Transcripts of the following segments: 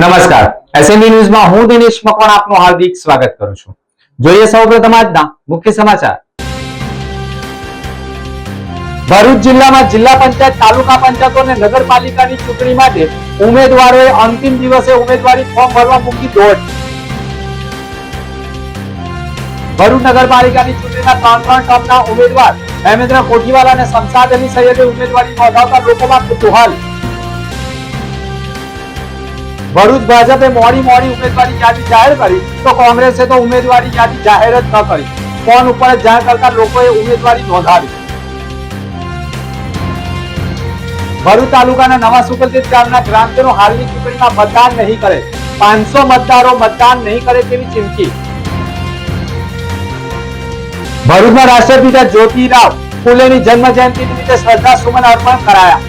નમસ્કાર, એસએનડી ન્યૂઝમાં હું દિનેશ મકવાણા આપનું હાર્દિક સ્વાગત કરું છું. જોઈએ સૌપ્રથમ આજના મુખ્ય સમાચાર. ભરૂચ જિલ્લામાં જિલ્લા પંચાયત, તાલુકા પંચાયતો અને નગરપાલિકાની ચૂંટણી માટે ઉમેદવારોએ અંતિમ દિવસે ઉમેદવારી ફોર્મ ભરવા મૂકી દોડ. ભરૂચ નગરપાલિકાની ચૂંટણીના ત્રણ ટર્મના ઉમેદવાર હેમેન્દ્ર કોઠીવાલા અને શમશાદ અલી સૈયદે ઉમેદવારી નોંધાવતા લોકોમાં કુતૂહલ. ભરૂચ ભાજપે મોડી ઉમેદવારી યાદી જાહેર કરી તો કોંગ્રેસે તો ઉમેદવારી યાદી જાહેર જ ન કરી. ફોન ઉપર જ જાહેર કરતા લોકોએ ઉમેદવારી નોંધાવી. ભરૂચ તાલુકાના નવા સુપરજીત ગામના ગ્રામજનો હાલની ચૂંટણીમાં મતદાન નહીં કરે. 500 મતદારો મતદાન નહીં કરે તેવી ચીમકી. ભરૂચમાં રાષ્ટ્રપિતા જ્યોતિરાવ ફૂલેની જન્મ જયંતિ નિમિત્તે શ્રદ્ધાસુમન અર્પણ કરાયા.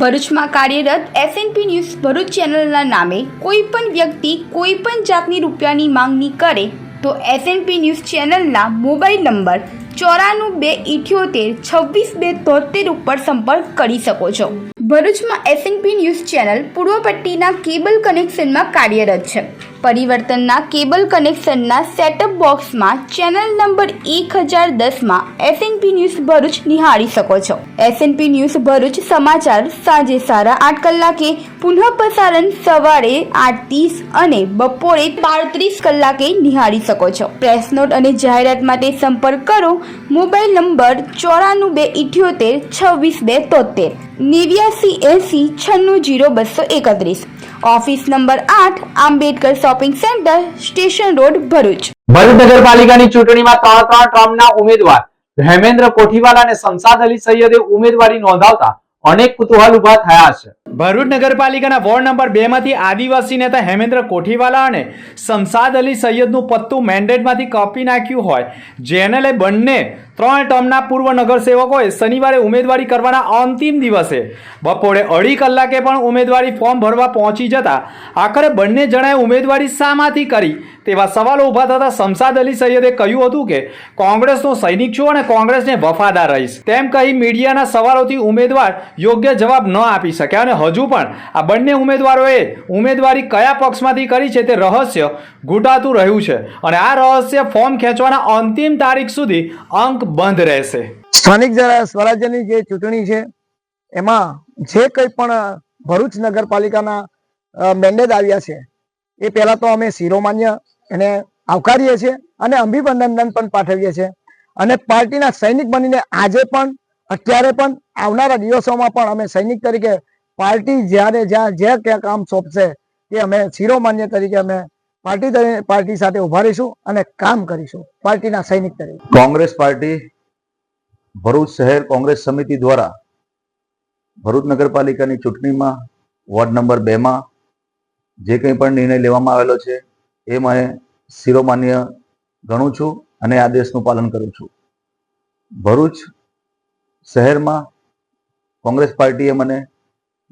ભરૂચમાં કાર્યરત એસએનપી ન્યૂઝ ભરૂચ ચેનલના નામે કોઈ પણ વ્યક્તિ કોઈ પણ જાતની રૂપિયાની માંગણી કરે તો એસએનપી ન્યૂઝ ચેનલના મોબાઈલ નંબર 9428762273 ઉપર સંપર્ક કરી શકો છો. ભરૂચમાં એસએનપી ન્યૂઝ ચેનલ પૂર્વ પટ્ટીના કેબલ કનેક્શનમાં કાર્યરત છે. પરિવર્તનના કેબલ કનેક્શનના સેટઅપ બોક્સમાં ચેનલ નંબર 1010માં એસએનપી ન્યૂઝ ભરૂચ નિહાળી શકો છો. એસએનપી ન્યૂઝ ભરૂચ સમાચાર સાંજે 8:30 કલાકે, પુનઃ પ્રસારણ સવારે 8:30 અને બપોરે 12:30 કલાકે નિહાળી શકો છો. પ્રેસ નોટ અને જાહેરાત માટે સંપર્ક કરો. Mobile number 9478262273 8980960231. Office number 8, Ambedkar shopping centre, station road, Bharuch. Bharuch નગરપાલિકાની ચૂંટણીમાં ત્રણ ટર્મના ઉમેદવાર હેમેન્દ્ર કોઠીવાલા અને શમશાદ અલી સૈયદે ઉમેદવારી નોંધાવતા અનેક કુતૂહલ ઉભા થયા છે. ભરૂચ નગરપાલિકાના વોર્ડ નંબર 2 માંથી આદિવાસી નેતા હેમેન્દ્ર કોઠીવાલા અને શમશાદ અલી સૈયદનું પત્તું મેન્ડેટમાંથી કાપી નાખ્યું હોય, જેને લઈ બંને 3 ટર્મના પૂર્વ નગરસેવકોએ શનિવારે ઉમેદવારી કરવાના અંતિમ દિવસે બપોરે 2:30 કલાકે પણ ઉમેદવારી ફોર્મ ભરવા પહોંચી જતા આખરે બંને જણાએ ઉમેદવારી શામાંથી કરી તેવા સવાલો ઉભા થતા શમશાદ અલી સૈયદે કહ્યું હતું કે કોંગ્રેસનો સૈનિક છું અને કોંગ્રેસને વફાદાર રહીશ તેમ કહી મીડિયાના સવાલોથી ઉમેદવાર યોગ્ય જવાબ ન આપી શક્યા અને હજુ પણ આ બંને ઉમેદવારોએ ઉમેદવારી કયા પક્ષમાંથી કરી છે તે રહસ્ય ઘૂંટાતું રહ્યું છે અને આ રહસ્ય ફોર્મ ખેંચવાના અંતિમ તારીખ સુધી અંક બંધ રહેશે. સ્થાનિક સ્વરાજ્યની જે ચૂંટણી છે એમાં જે કંઈ પણ ભરૂચ નગરપાલિકાના મેન્ડેટ આવ્યા છે એ પહેલા તો અમે શિરોમાન્ય એને આવકારીએ છીએ અને અભિનંદન પણ પાઠવીએ છીએ અને પાર્ટીના સૈનિક બનીને આજે પણ, અત્યારે પણ, આવનારા દિવસોમાં પણ અમે સૈનિક તરીકે પાર્ટી જ્યારે જ્યાં જે ક્યાં કામ સોંપશે એ અમે શિરોમાન્ય તરીકે અમે પાર્ટી સાથે ઉભા રહીશું અને કામ કરીશું પાર્ટીના સૈનિક તરીકે. કોંગ્રેસ પાર્ટી ભરૂચ શહેર કોંગ્રેસ સમિતિ દ્વારા ભરૂચ નગરપાલિકાની ચૂંટણીમાં વોર્ડ નંબર 2માં જે કંઈ પણ નિર્ણય લેવામાં આવેલો છે એ મને શિરોમાન્ય ગણું છું અને આદેશનું પાલન કરું છું. ભરૂચ શહેરમાં કોંગ્રેસ પાર્ટીએ મને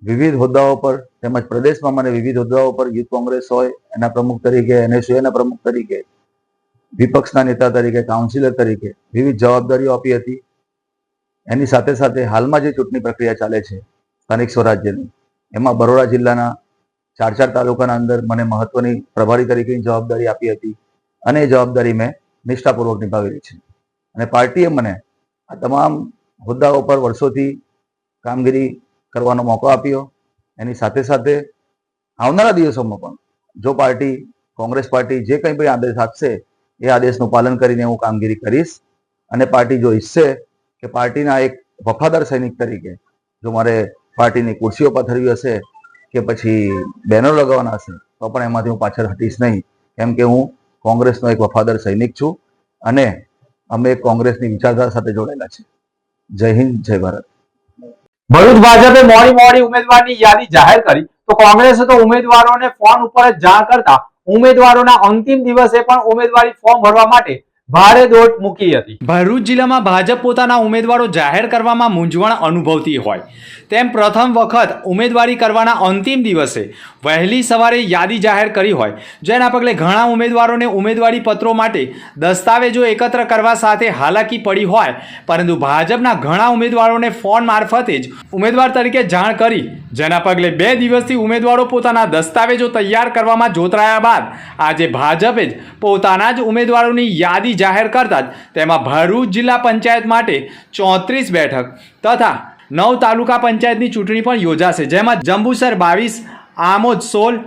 વિવિધ હોદ્દાઓ પર તેમજ પ્રદેશમાં મને વિવિધ હોદ્દાઓ પર યુથ કોંગ્રેસ હોય એના પ્રમુખ તરીકે, NSUના પ્રમુખ તરીકે, વિપક્ષના નેતા તરીકે, કાઉન્સિલર તરીકે વિવિધ જવાબદારીઓ આપી હતી. એની સાથે સાથે હાલમાં જે ચૂંટણી પ્રક્રિયા ચાલે છે સ્થાનિક સ્વરાજ્યની, એમાં બરોડા જિલ્લાના 4 તાલુકાના અંદર મને મહત્વની પ્રભારી તરીકેની જવાબદારી આપી હતી અને એ જવાબદારી મેં નિષ્ઠાપૂર્વક નિભાવેલી છે અને પાર્ટીએ મને આ તમામ હોદ્દાઓ પર વર્ષોથી કામગીરી કરવાનો મોકો આપ્યો. એની સાથે સાથે આવનારા દિવસોમાં પણ જો પાર્ટી, કોંગ્રેસ પાર્ટી જે કંઈ પણ આદેશ આપશે એ આદેશનું પાલન કરીને હું કામગીરી કરીશ અને પાર્ટી જો ઈચ્છે કે પાર્ટીના એક વફાદાર સૈનિક તરીકે જો મારે પાર્ટીની ખુરશીઓ પાથરવી હશે કે પછી બેનરો લગાવવાના હશે તો પણ એમાંથી હું પાછળ હટીશ નહીં, કેમ કે હું કોંગ્રેસનો એક વફાદાર સૈનિક છું અને અમે કોંગ્રેસની વિચારધારા સાથે જોડાયેલા છે. જય હિન્દ, જય ભારત. ભરૂચ ભાજપે મોડી ઉમેદવારની યાદી જાહેર કરી તો કોંગ્રેસે તો ઉમેદવારોને ફોન ઉપર જ જાણ કરતા ઉમેદવારોના અંતિમ દિવસે પણ ઉમેદવારી ફોર્મ ભરવા માટે ભારે દોટ મૂકી હતી. ભરૂચ જિલ્લામાં ભાજપ પોતાના ઉમેદવારો જાહેર કરવામાં મૂંઝવણ અનુભવતી હોય તેમ પ્રથમ વખત ઉમેદવારી કરવાના અંતિમ દિવસે વહેલી સવારે યાદી જાહેર કરી હોય, જેના પગલે ઘણા ઉમેદવારોને ઉમેદવારી પત્રો માટે દસ્તાવેજો એકત્ર કરવા સાથે હાલાકી પડી હોય, પરંતુ ભાજપના ઘણા ઉમેદવારોને ફોન મારફતે જ ઉમેદવાર તરીકે જાણ કરી, જેના પગલે 2 દિવસથી ઉમેદવારો પોતાના દસ્તાવેજો તૈયાર કરવામાં જોતરાયા બાદ આજે ભાજપે જ પોતાના જ ઉમેદવારોની યાદી જાહેર કરતા જ તેમાં ભરૂચ જિલ્લા પંચાયત માટે 34 બેઠક તથા 9 તાલુકા પંચાયતની ચૂંટણી પણ યોજાશે, જેમાં જંબુસર 22, આમોદ 16,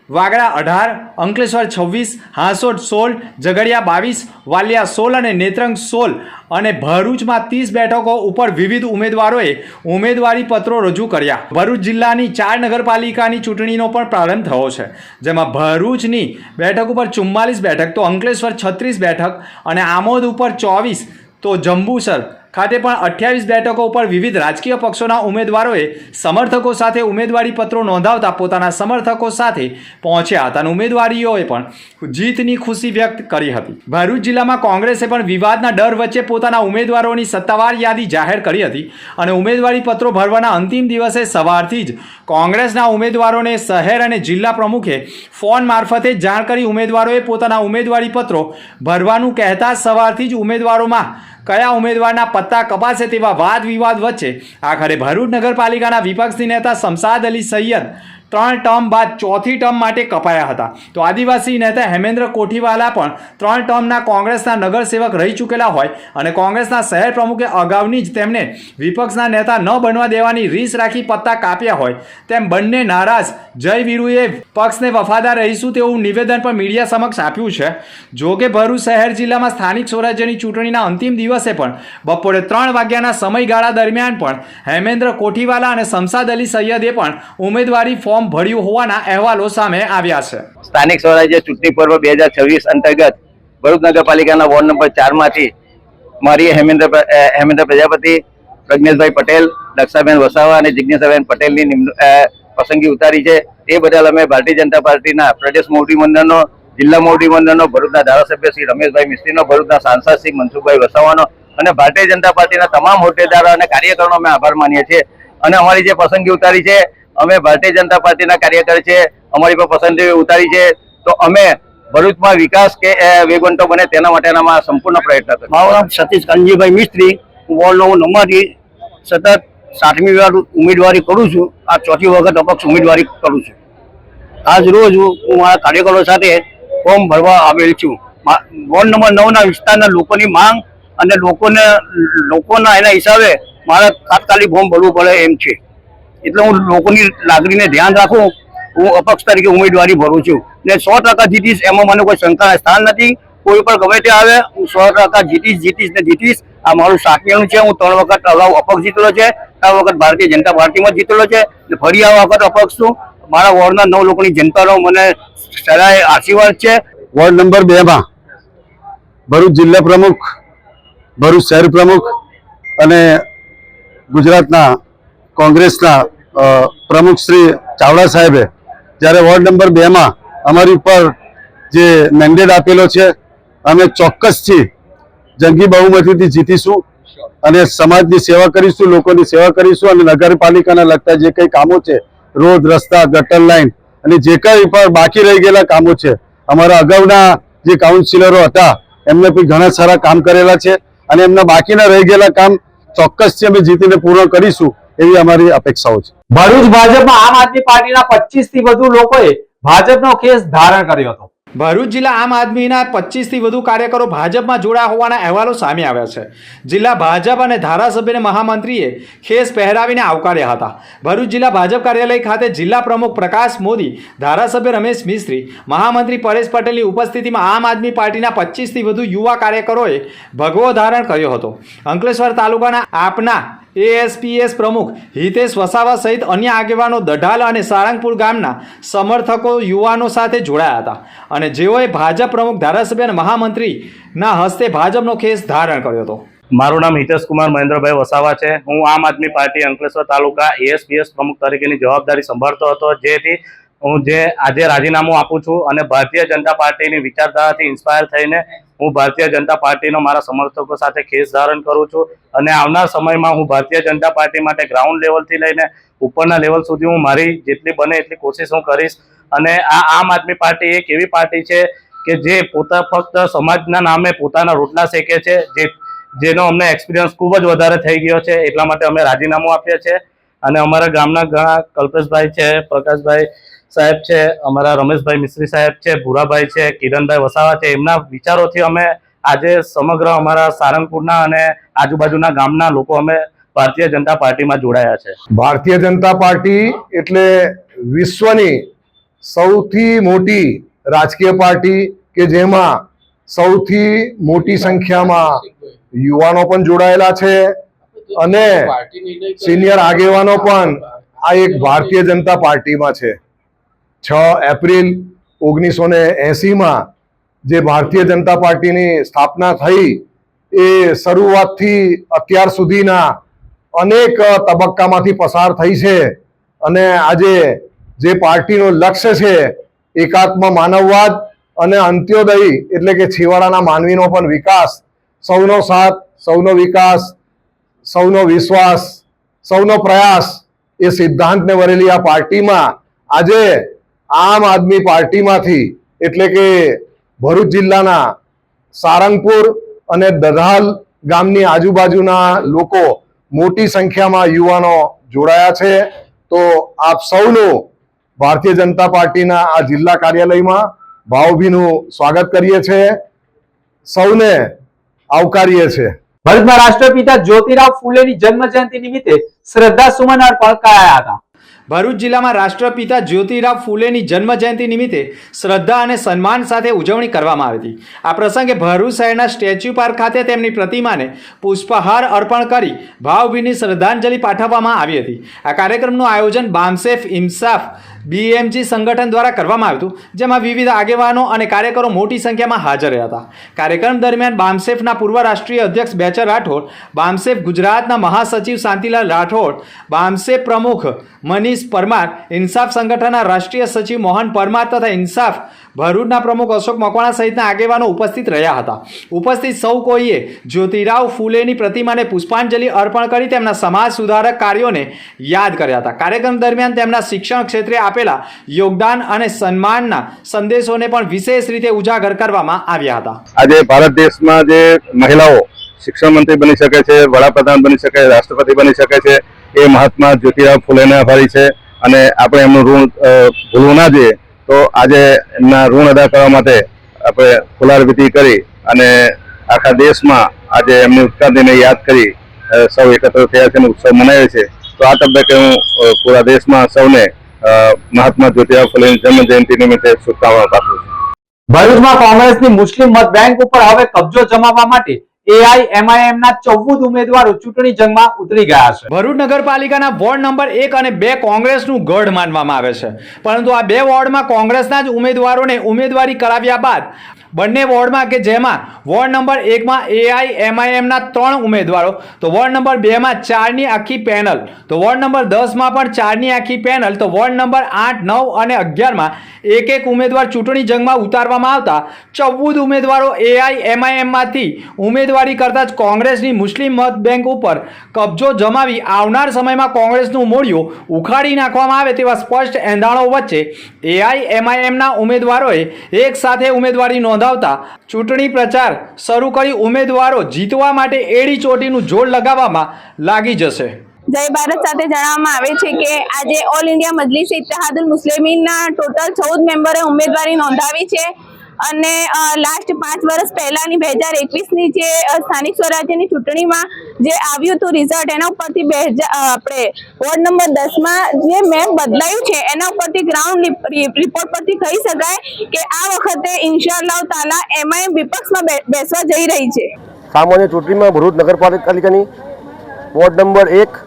વાગડા 18, અંકલેશ્વર 26, હાંસોડ 16, ઝઘડિયા 22, વાલિયા 16 અને નેત્રંગ 16 અને ભરૂચમાં 30 બેઠકો ઉપર વિવિધ ઉમેદવારોએ ઉમેદવારી પત્રો રજૂ કર્યા. ભરૂચ જિલ્લાની 4 નગરપાલિકાની ચૂંટણીનો પણ પ્રારંભ થયો છે, જેમાં ભરૂચની બેઠક ઉપર 44 બેઠક, તો અંકલેશ્વર 36 બેઠક અને આમોદ ઉપર 24, તો જંબુસર ખાતે પણ 28 બેઠકો ઉપર વિવિધ રાજકીય પક્ષોના ઉમેદવારોએ સમર્થકો સાથે ઉમેદવારી પત્રો નોંધાવતા પોતાના સમર્થકો સાથે પહોંચ્યા હતા અને ઉમેદવારીઓએ પણ જીતની ખુશી વ્યક્ત કરી હતી. ભરૂચ જિલ્લામાં કોંગ્રેસે પણ વિવાદના ડર વચ્ચે પોતાના ઉમેદવારોની સત્તાવાર યાદી જાહેર કરી હતી અને ઉમેદવારી પત્રો ભરવાના અંતિમ દિવસે સવારથી જ કોંગ્રેસના ઉમેદવારોને શહેર અને જિલ્લા પ્રમુખે ફોન મારફતે જાણ કરી ઉમેદવારોએ પોતાના ઉમેદવારી પત્રો ભરવાનું કહેતા સવારથી જ ઉમેદવારોમાં કયા ઉમેદવારના પત્તા કપાશે તેવા વાદ વિવાદ વચ્ચે આખરે ભરૂચ નગરપાલિકાના વિપક્ષી નેતા શમશાદ અલી સૈયદ 3 ટર્મ બાદ 4થી ટર્મ માટે કપાયા હતા, તો આદિવાસી નેતા હેમેન્દ્ર કોઠીવાલા પણ 3 ટર્મના કોંગ્રેસના નગરસેવક રહી ચૂકેલા હોય અને કોંગ્રેસના શહેર પ્રમુખે અગાઉની જ તેમને વિપક્ષના નેતા ન બનવા દેવાની રીસ રાખી પત્તા કાપ્યા હોય તેમ બંને નારાજ જય વીરુએ પક્ષને વફાદાર રહીશું તેવું નિવેદન પણ મીડિયા સમક્ષ આપ્યું છે. જોકે ભરૂચ શહેર જિલ્લામાં સ્થાનિક સ્વરાજ્યની ચૂંટણીના અંતિમ દિવસે પણ બપોરે 3 વાગ્યાના સમયગાળા દરમિયાન પણ હેમેન્દ્ર કોઠીવાલા અને શમશાદ અલી સૈયદે પણ ઉમેદવારી ફોર્મ ભર્યું હોવાના અહેવાલો સામે આવ્યા છે. સ્થાનિક સ્વરાજ્ય ચૂંટણી પર્વ 2026 અંતર્ગત ભરૂચ નગરપાલિકાના વોર્ડ નંબર 4 માંથી મારી હેમેન્દ્ર પ્રજાપતિ, પ્રજ્ઞેશભાઈ પટેલ, દક્ષાબેન વસાવા અને જિજ્ઞાસાબેન પટેલની પસંદગી ઉતારી છે. એ બદલ અમે ભારતીય જનતા પાર્ટીના પ્રદેશ મોવડી મંડળનો, જિલ્લા મોવડી મંડળનો, ભરૂચના ધારાસભ્ય શ્રી રમેશભાઈ મિસ્ત્રીનો, ભરૂચના સાંસદ શ્રી મનસુખભાઈ વસાવાનો અને ભારતીય જનતા પાર્ટીના તમામ હોદ્દેદારો અને કાર્યકરોનો અમે આભાર માનીએ છીએ. અને અમારી જે પસંદગી ઉતારી છે, અમે ભારતીય જનતા પાર્ટીના કાર્યકર છે, અમારી પર પસંદગી ઉતારી છે, તો અમે ભરૂચમાં વિકાસ કે વેગવંતો બને તેના માટેના સંપૂર્ણ પ્રયત્ન કરીશું. મારું નામ સતીશ કાનજીભાઈ મિસ્ત્રી, હું વોર્ડ નંબરથી સતત 7મી વાર ઉમેદવારી કરું છું. આ 4થી વખત અપક્ષ ઉમેદવારી કરું છું. આજ રોજ હું મારા કાર્યકરો સાથે ફોર્મ ભરવા આવેલ છું. વોર્ડ નંબર 9ના વિસ્તારના લોકોની માંગ અને લોકોના એના હિસાબે મારે તાત્કાલિક ફોર્મ ભરવું પડે એમ છે, એટલે હું લોકોની લાગણીને ધ્યાન રાખું, હું અપક્ષ તરીકે ઉમેદવારી ભરું છું ને 100% જીતીશ, એમાં મને કોઈ શંકાના સ્થાન નથી. કોઈ પણ ગમે તે આવે, હું 100% જીતીશ. આ મારું 7મીનું છે. હું 3 વખત અગાઉ અપક્ષ જીતેલો છે, 3 વખત ભારતીય જનતા પાર્ટીમાં જીતેલો છે, ફરી આ વખત અપક્ષ છું. મારા વોર્ડના 9 લોકોની જનતાનો મને સદાય આશીર્વાદ છે. વોર્ડ નંબર 2માં ભરૂચ જિલ્લા પ્રમુખ, ભરૂચ શહેર પ્રમુખ અને ગુજરાતના કોંગ્રેસના પ્રમુખ શ્રી ચાવડા સાહેબે જ્યારે વોર્ડ નંબર 2માં અમારી ઉપર જે મેન્ડેટ આપેલો છે, અમે ચોક્કસથી જંગી બહુમતીથી જીતીશું અને સમાજની સેવા કરીશું, લોકોની સેવા કરીશું અને નગરપાલિકાના લગતા જે કંઈ કામો છે, રોડ, રસ્તા, ગટર લાઈન અને જે કંઈ પણ બાકી રહી ગયેલા કામો છે, અમારા અગાઉના જે કાઉન્સિલરો હતા એમને પણ ઘણા સારા કામ કરેલા છે અને એમના બાકીના રહી ગયેલા કામ ચોક્કસથી અમે જીતીને પૂર્ણ કરીશું એવી અમારી અપેક્ષાઓ છે. ભરૂચ ભાજપમાં આમ આદમી પાર્ટીના 25 થી વધુ લોકોએ ભાજપનો ખેસ ધારણ કર્યો હતો. ભરૂચ જિલ્લા આમ આદમીના 25 થી વધુ કાર્યકરો ભાજપમાં જોડાયા હોવાના અહેવાલો સામે આવ્યા છે. જિલ્લા ભાજપ અને ધારાસભ્યને મહામંત્રીએ ખેસ પહેરાવીને આવકાર્યા હતા. ભરૂચ જિલ્લા ભાજપ કાર્યાલય ખાતે જિલ્લા પ્રમુખ પ્રકાશ મોદી, ધારાસભ્ય રમેશ મિસ્ત્રી, મહામંત્રી પરેશ પટેલની ઉપસ્થિતિમાં આમ આદમી પાર્ટીના 25 થી વધુ યુવા કાર્યકરોએ ભગવો ધારણ કર્યો હતો. અંકલેશ્વર તાલુકાના આપના એએસપીએસ પ્રમુખ હિતેશ વસાવા સહિત અન્ય આગેવાનો દઢાલ અને સાળંગપુર ગામના સમર્થકો યુવાનો સાથે જોડાયા હતા અને જેઓએ ભાજપ પ્રમુખ, ધારાસભ્ય અને મહામંત્રીના હસ્તે ભાજપનો ખેસ ધારણ કર્યો હતો. મારું નામ હિતેશ કુમાર મહેન્દ્રભાઈ વસાવા છે. હું આમ આદમી પાર્ટી અંકલેશ્વર તાલુકા એએસપીએસ પ્રમુખ તરીકેની જવાબદારી સંભાળતો હતો, જેથી હું આજે રાજીનામું આપું છું અને ભારતીય જનતા પાર્ટીની વિચારધારાથી ઇન્સ્પાયર થઈને હું ભારતીય જનતા પાર્ટીનો મારા સમર્થકો સાથે ખેસ ધારણ કરું છું અને આવનાર સમયમાં હું ભારતીય જનતા પાર્ટી માટે ગ્રાઉન્ડ લેવલથી લઈને ઉપરના લેવલ સુધી હું મારી જેટલી બને એટલી કોશિશ હું કરીશ. અને આ આમ આદમી પાર્ટી એક એવી પાર્ટી છે કે જે ફક્ત સમાજના નામે પોતાના રોટલા શેકે છે, જેનો અમને એક્સપિરિયન્સ ખૂબ જ વધારે થઈ ગયો છે. એટલા માટે અમે રાજીનામું આપીએ છીએ અને અમારા ગામના ઘણા કલ્પેશભાઈ છે, પ્રકાશભાઈ સાહેબ છે, અમારા રમેશભાઈ મિસ્ત્રી સાહેબ છે, ભૂરાભાઈ છે, કિરણભાઈ વસાવા છે, એમના વિચારોથી અમે આજે સમગ્ર અમારા સારંગપુરના અને આજુબાજુના ગામના લોકો અમે ભારતીય જનતા પાર્ટીમાં જોડાયા છે. ભારતીય જનતા પાર્ટી એટલે વિશ્વની સૌથી મોટી રાજકીય પાર્ટી કે જેમાં સૌથી મોટી સંખ્યામાં યુવાનો પણ જોડાયેલા છે અને સિનિયર આગેવાનો પણ આ એક ભારતીય જનતા પાર્ટીમાં છે. 6 એપ્રિલ 1980માં જે ભારતીય જનતા પાર્ટીની સ્થાપના થઈ એ શરૂઆતથી અત્યાર સુધીના અનેક તબક્કામાંથી પસાર થઈ છે અને આજે જે પાર્ટીનું લક્ષ્ય છે એકાત્મ માનવવાદ અને અંત્યોદય એટલે કે છેવાડાના માનવીનો પણ વિકાસ, સૌનો સાથ, સૌનો વિકાસ, સૌનો વિશ્વાસ, સૌનો પ્રયાસ એ સિદ્ધાંતને વરેલી આ પાર્ટીમાં આજે આમ આદમી પાર્ટીમાંથી એટલે કે ભરૂચ જિલ્લાના સારંગપુર અને દધાલ ગામની આજુબાજુના લોકો મોટી સંખ્યામાં યુવાનો જોડાયા છે. તો આપ સૌનું ભારતીય જનતા પાર્ટીના આ જિલ્લા કાર્યાલયમાં ભાવભીનું સ્વાગત કરીએ છીએ, સૌને આવકારીએ છીએ. ભરૂચમાં રાષ્ટ્રપિતા જ્યોતિરાવ ફૂલેની જન્મ જયંતિ નિમિત્તે શ્રદ્ધા સુમન અર્પણ કરાયા હતા. ભરૂચ જિલ્લામાં રાષ્ટ્રપિતા જ્યોતિરાવ ફૂલેની જન્મ જયંતિ નિમિત્તે શ્રદ્ધા અને સન્માન સાથે ઉજવણી કરવામાં આવી હતી. આ પ્રસંગે ભરૂચ શહેરના સ્ટેચ્યુ પાર્ક ખાતે તેમની પ્રતિમાને પુષ્પહાર અર્પણ કરી ભાવભીની શ્રદ્ધાંજલિ પાઠવવામાં આવી હતી. આ કાર્યક્રમનું આયોજન બામસેફ ઇન્સાફ BMG સંગઠન દ્વારા કરવામાં આવ્યું હતું, જેમાં વિવિધ આગેવાનો અને કાર્યકરો મોટી સંખ્યામાં હાજર રહ્યા હતા. કાર્યક્રમ દરમિયાન બામસેફના પૂર્વ રાષ્ટ્રીય અધ્યક્ષ બેચર રાઠોડ, બામસેફ ગુજરાતના મહાસચિવ શાંતિલાલ રાઠોડ, બામસેફ પ્રમુખ મનીષ પરમાર, ઇન્સાફ સંગઠનના રાષ્ટ્રીય સચિવ મોહન પરમાર તથા ઇન્સાફ ભરૂચના પ્રમુખ અશોક મકવાણા સહિતના આગેવાનો ઉપસ્થિત રહ્યા હતા. ઉપસ્થિત સૌ કોઈએ જ્યોતિરાવ ફૂલેની પ્રતિમાને પુષ્પાંજલિ અર્પણ કરી તેમના સમાજ સુધારક કાર્યોને યાદ કર્યા હતા. કાર્યક્રમ દરમિયાન તેમના શિક્ષણ ક્ષેત્રે આપેલા યોગદાન અને સન્માનના સંદેશોને પણ વિશેષ રીતે ઉજાગર કરવામાં આવ્યા હતા. આજે ભારત દેશમાં જે મહિલાઓ શિક્ષણ મંત્રી બની શકે છે, વડાપ્રધાન બની શકે, રાષ્ટ્રપતિ બની શકે છે, એ મહાત્મા જ્યોતિરાવ ફૂલેને આભારી છે અને આપણે એમનું ઋણ ભૂલવું ના જોઈએ. તો આજે એમના ઋણ અદા કરવા માટે આપણે ફુલાર વિધિ કરી અને આખા દેશમાં આજે એમની ઉત્ક્રાંતિને યાદ કરી સૌ એકત્ર થયા છે અને ઉત્સવ મનાવે છે. તો આ તબક્કે હું પૂરા દેશમાં સૌને મહાત્મા જ્યોતિરાવ ફૂલેની જન્મ જયંતિ નિમિત્તે શુભકામનાઓ પાઠવું છું. ભરૂચમાં કોંગ્રેસની મુસ્લિમ મત બેંક ઉપર હવે કબજો જમાવવા માટે AIMIM ના 14 ઉમેદવારો ચૂંટણી જંગમાં ઉતરી ગયા છે. ભરૂચ નગરપાલિકાના વોર્ડ નંબર 1 અને 2 કોંગ્રેસનું ગઢ માનવામાં આવે છે, પરંતુ આ બે વોર્ડમાં કોંગ્રેસના જ ઉમેદવારોને ઉમેદવારી કરાવ્યા બાદ બંને વોર્ડમાં કે જેમાં વોર્ડ નંબર 1માં AIMIM ના 3 ઉમેદવારો, તો વોર્ડ નંબર 2માં 4ની આખી પેનલ, તો વોર્ડ નંબર 10માં પણ 4ની આખી પેનલ, તો વોર્ડ નંબર 8, 9 અને 11માં એક ઉમેદવાર ચૂંટણી જંગમાં ઉતારવામાં આવતા 14 ઉમેદવારો AIMIM માંથી ઉમેદવારી કરતા જ કોંગ્રેસની મુસ્લિમ મત બેંક ઉપર કબજો જમાવી આવનાર સમયમાં કોંગ્રેસનું મૂળિયું ઉખાડી નાખવામાં આવે તેવા સ્પષ્ટ એંધાણો વચ્ચે AIMIMના ઉમેદવારોએ એક સાથે ઉમેદવારી નોંધાવતા ચૂંટણી પ્રચાર શરૂ કરી ઉમેદવારો જીતવા માટે એડી ચોટીનું જોર લગાવવામાં લાગી જશે. જય ભારત સાથે જણાવવામાં આવે છે કે આજે all India Majlis Ittehadul મુસ્લિમીનના total 14 મેમ્બરે ઉમેદવારી નોંધાવી છે અને લાસ્ટ 5 વર્ષ પહેલાની 2021ની જે સ્થાનિક સ્વરાજ્યની ચૂંટણીમાં જે આવ્યું હતું રિઝલ્ટ, એના ઉપરથી આપણે વોર્ડ નંબર 10માં જે મેપ બદલાયું છે એના ઉપરથી ગ્રાઉન્ડ રિપોર્ટ પરથી કહી શકાય કે આ વખતે ઇન્શાઅલ્લાહ તાલા MIM વિપક્ષમાં બેસવા જઈ રહી છે. સામાન્ય ચૂંટણીમાં ભરૂચ નગરપાલિકાની વોર્ડ નંબર 1,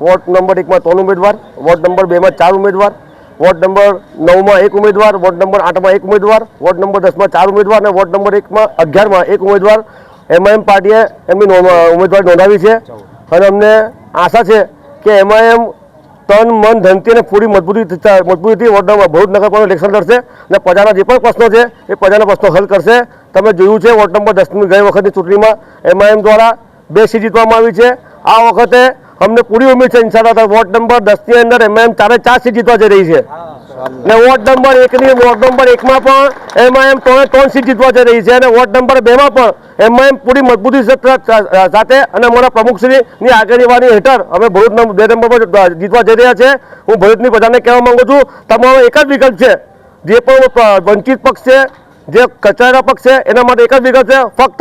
વોર્ડ નંબર 1માં 3 ઉમેદવાર, વોર્ડ નંબર 2માં 4 ઉમેદવાર, વોર્ડ નંબર 9માં 1 ઉમેદવાર, વોર્ડ નંબર 8માં 1 ઉમેદવાર, વોર્ડ નંબર 10માં 4 ઉમેદવાર અને વોર્ડ નંબર 11માં 1 ઉમેદવાર MIM પાર્ટીએ એમની ઉમેદવારી નોંધાવી છે અને અમને આશા છે કે MIM તન મન ધનથી અને પૂરી મજબૂતીથી વોર્ડ નંબર ભરૂચ નગરપાલિકા ઇલેક્શન લડશે અને પ્રજાના જે પણ પ્રશ્નો છે એ પ્રજાના પ્રશ્નો હલ કરશે. તમે જોયું છે વોર્ડ નંબર 10ની ગઈ વખતની ચૂંટણીમાં MIM દ્વારા 2 સીટ જીતવામાં આવી છે. આ વખતે અમને પૂરી ઉમેદ છે ઇન્શાઅલ્લાહ વોર્ડ નંબર 10ની અંદર MIM 4 સીટ જીતવા જઈ રહી છે અને વોર્ડ નંબર 1માં પણ MIM 3 સીટ જીતવા જઈ રહી છે અને વોર્ડ નંબર 2માં પણ MIM પૂરી મજબૂતી સાથે અને અમારા પ્રમુખશ્રીની આગેવાની હેઠળ અમે ભરૂચ 2 નંબર પર જીતવા જઈ રહ્યા છે. હું ભરૂચની પ્રજાને કહેવા માંગુ છું, તમારો એક જ વિકલ્પ છે, જે પણ વંચિત પક્ષ છે, જે કચરાના પક્ષ છે, એના માટે એક જ વિકલ્પ છે, ફક્ત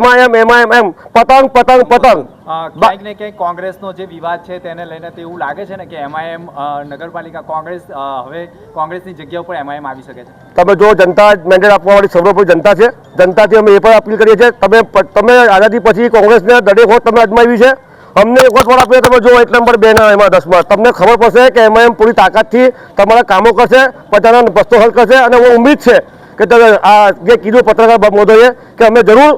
MIM પતંગ પતંગ પતંગ. ક્યાંક ને ક્યાંક કોંગ્રેસનો જે વિવાદ છે તેને લઈને તો એવું લાગે છે ને કે MIM નગરપાલિકા કોંગ્રેસ હવે કોંગ્રેસની જગ્યા ઉપર MIM આવી શકે છે. તમે જો જનતા મેન્ડેટ આપવાવાળી સર્વોપરી જનતા છે, જનતાથી અમે એ પણ અપીલ કરીએ છીએ, તમે આઝાદી પછી કોંગ્રેસને દરેક વખત તમે અજમાવી છે, અમને એક વખત આપીએ. તમે જો 1 નંબર 2 એમાં 10માં તમને ખબર પડશે કે MIM પૂરી તાકાતથી તમારા કામો કરશે, પ્રજાના પ્રશ્નો હલ કરશે અને હું ઉમ્મીદ છે કે તમે આ જે કીધું પત્રકાર મહોદયે કે અમે જરૂર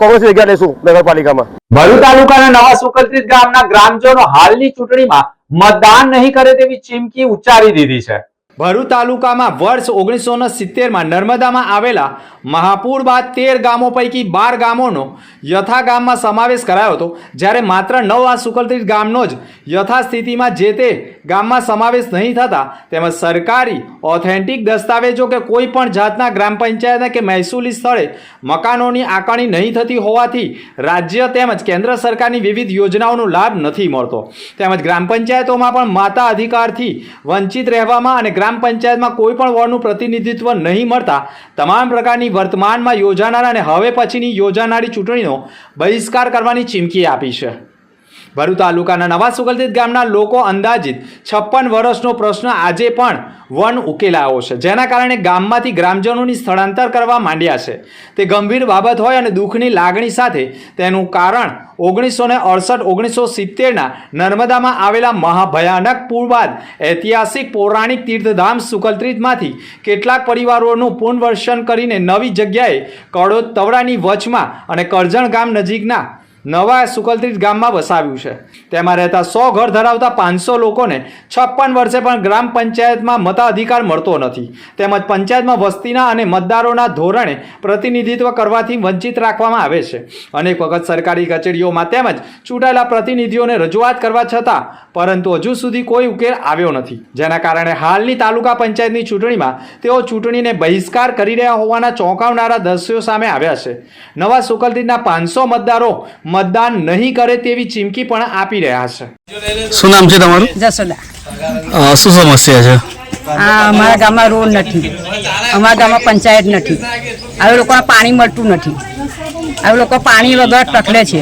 કોંગ્રેસની જગ્યા લઈશું નગરપાલિકામાં. ભરૂચ તાલુકાના નવા સુકલત્રીત ગામના ગ્રામજનો હાલની ચૂંટણીમાં મતદાન નહીં કરે તેવી ચીમકી ઉચ્ચારી દીધી છે. ભરૂચ તાલુકામાં વર્ષ 1970માં નર્મદામાં આવેલા મહાપૂર બાદ 13 ગામો પૈકી 12 ગામોનો યથા ગામમાં સમાવેશ કરાયો હતો, જ્યારે માત્ર 9 આ સુકલત્રીત ગામનો જ યથાસ્થિતિમાં જે તે ગામમાં સમાવેશ નહીં થતા તેમજ સરકારી ઓથેન્ટિક દસ્તાવેજો કે કોઈ પણ જાતના ગ્રામ પંચાયતના કે મહેસૂલી સ્થળે મકાનોની આકારણી નહીં થતી હોવાથી રાજ્ય તેમજ કેન્દ્ર સરકારની વિવિધ યોજનાઓનો લાભ નથી મળતો, તેમજ ગ્રામ પંચાયતોમાં પણ માતા અધિકારથી વંચિત રહેવામાં અને ગ્રામ પંચાયતમાં કોઈ પણ વોર્ડનું પ્રતિનિધિત્વ નહીં મળતા તમામ પ્રકારની વર્તમાનમાં યોજાનાર અને હવે પછીની યોજાનારી ચૂંટણીનો બહિષ્કાર કરવાની ચીમકી આપી છે. ભરૂચ તાલુકાના નવા સુકલત્રીત ગામના લોકો અંદાજિત 56 વર્ષનો પ્રશ્ન આજે પણ વન ઉકેલાયો છે, જેના કારણે ગામમાંથી ગ્રામજનોની સ્થળાંતર કરવા માંડ્યા છે. તે ગંભીર બાબત હોય અને દુઃખની લાગણી સાથે તેનું કારણ 1968-1970ના નર્મદામાં આવેલા મહાભયાનક પૂર બાદ ઐતિહાસિક પૌરાણિક તીર્થધામ સુકલત્રીતમાંથી કેટલાક પરિવારોનું પુનર્વસન કરીને નવી જગ્યાએ કડોદ તવડાની વચમાં અને કરજણ ગામ નજીકના નવા સુકલત્રીત ગામમાં વસાવ્યું છે. તેમાં રહેતા 100 ઘર ધરાવતા 500 લોકોને 56 વર્ષે પણ ગ્રામ પંચાયતમાં મતાધિકાર મળતો નથી, તેમજ પંચાયતમાં વસ્તીના અને મતદારોના ધોરણે પ્રતિનિધિત્વ કરવાથી વંચિત રાખવામાં આવે છે. અનેક વખત સરકારી કચેરીઓમાં તેમજ ચૂંટાયેલા પ્રતિનિધિઓને રજૂઆત કરવા છતાં પરંતુ હજુ સુધી કોઈ ઉકેલ આવ્યો નથી, જેના કારણે હાલની તાલુકા પંચાયતની ચૂંટણીમાં તેઓ ચૂંટણીને બહિષ્કાર કરી રહ્યા હોવાના ચોંકાવનારા દ્રશ્યો સામે આવ્યા છે. નવા સુકલત્રીતના 500 મતદારો મતદાન નહીં કરે તેવી ચીમકી પણ આપી રહ્યા છે. શું નામ છે તમારું? જસોદા. શું સમસ્યા છે? અમારા ગામમાં રોડ નથી, અમારા ગામમાં પંચાયત નથી, હવે લોકોને પાણી મળતું નથી, હવે લોકો પાણી વગર ટકલે છે.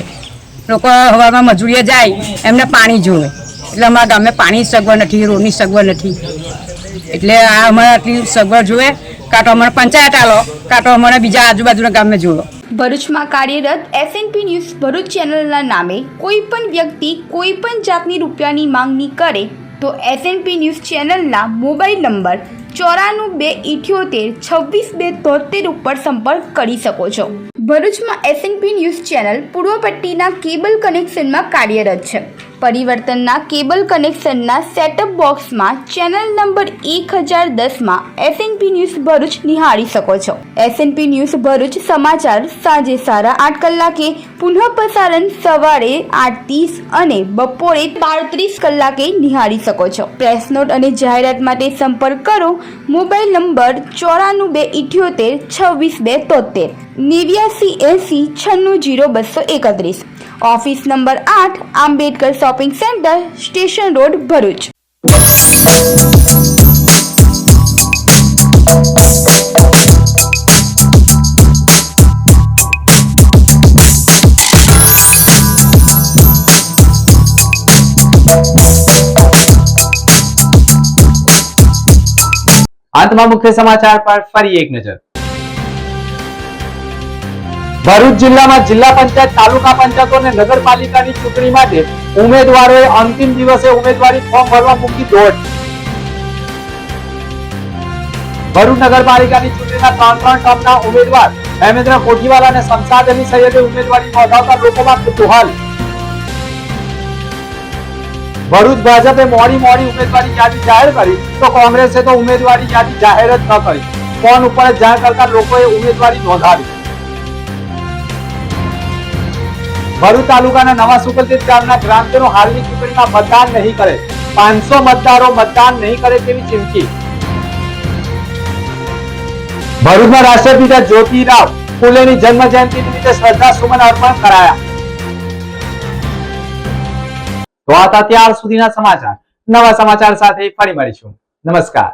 લોકો હવામાં મજૂરીએ જાય એમને પાણી જોવે, એટલે અમારા ગામે પાણી સગવડ નથી, રોડની સગવડ નથી, એટલે આ અમારે આટલી સગવડ જોવે, કાં તો અમારે પંચાયત આલો, કાં તો અમારે બીજા આજુબાજુના ગામે જોવો. ભરૂચમાં કાર્યરત SNP ન્યૂઝ ભરૂચ ચેનલના નામે કોઈ પણ વ્યક્તિ કોઈ પણ જાતની રૂપિયાની માંગણી કરે તો SNP ન્યૂઝ ચેનલના મોબાઈલ નંબર 9428762273 ઉપર સંપર્ક કરી શકો છો. ભરૂચમાં SNP ન્યૂઝ ચેનલ પૂર્વ પટ્ટીના કેબલ કનેક્શનમાં કાર્યરત છે. પરિવર્તનના કેબલ કનેક્શનના સેટઅપ બોક્સમાં ચેનલ નંબર 1010માં SNP ન્યૂઝ ભરૂચ નિહાળી શકો છો. SNP ન્યૂઝ ભરૂચ સમાચાર સાંજે 8:30 કલાકે, પુનઃ પ્રસારણ સવારે 8:30 અને બપોરે 12:30 કલાકે નિહાળી શકો છો. પ્રેસ નોટ અને જાહેરાત માટે સંપર્ક કરો mobile number 9478262273 8980960231. Office number 8, Ambedkar shopping centre, station road, Bharuch. અંતમાં મુખ્ય સમાચાર પર ફરી એક નજર. ભરૂચ જિલ્લામાં જિલ્લા પંચાયત, તાલુકા પંચાયતો અને નગરપાલિકાની ચૂંટણી માટે ઉમેદવારોએ અંતિમ દિવસે ઉમેદવારી ફોર્મ ભરવા મૂકી દોડ. ભરૂચ નગરપાલિકાની ચૂંટણીના 3 ટર્મના ઉમેદવાર હેમેન્દ્ર કોઠીવાલા અને શમશાદ અલી સૈયદે ઉમેદવારી નોંધાવતા લોકોમાં કુતૂહલ. ભરૂચ ભાજપે મોડી ઉમેદવારી યાદી જાહેર કરી તો કોંગ્રેસે તો ઉમેદવારી યાદી જાહેર જ ન કરી. ફોન ઉપર જ જાહેર કરતા લોકોએ ઉમેદવારી નોંધાવી. ભરૂચ તાલુકાના નવા સુકલતીત ગામના ગ્રામજનો હાલની ચૂંટણીમાં મતદાન નહીં કરે. 500 મતદારો મતદાન નહીં કરે તેવી ચીમકી. ભરૂચમાં રાષ્ટ્રપિતા જ્યોતિરાવ ફૂલેની જન્મ જયંતિ નિમિત્તે શ્રદ્ધા સુમન અર્પણ કરાયા. તો આ હતા ત્યાર સુધીના સમાચાર. નવા સમાચાર સાથે ફરી મળીશું. નમસ્કાર.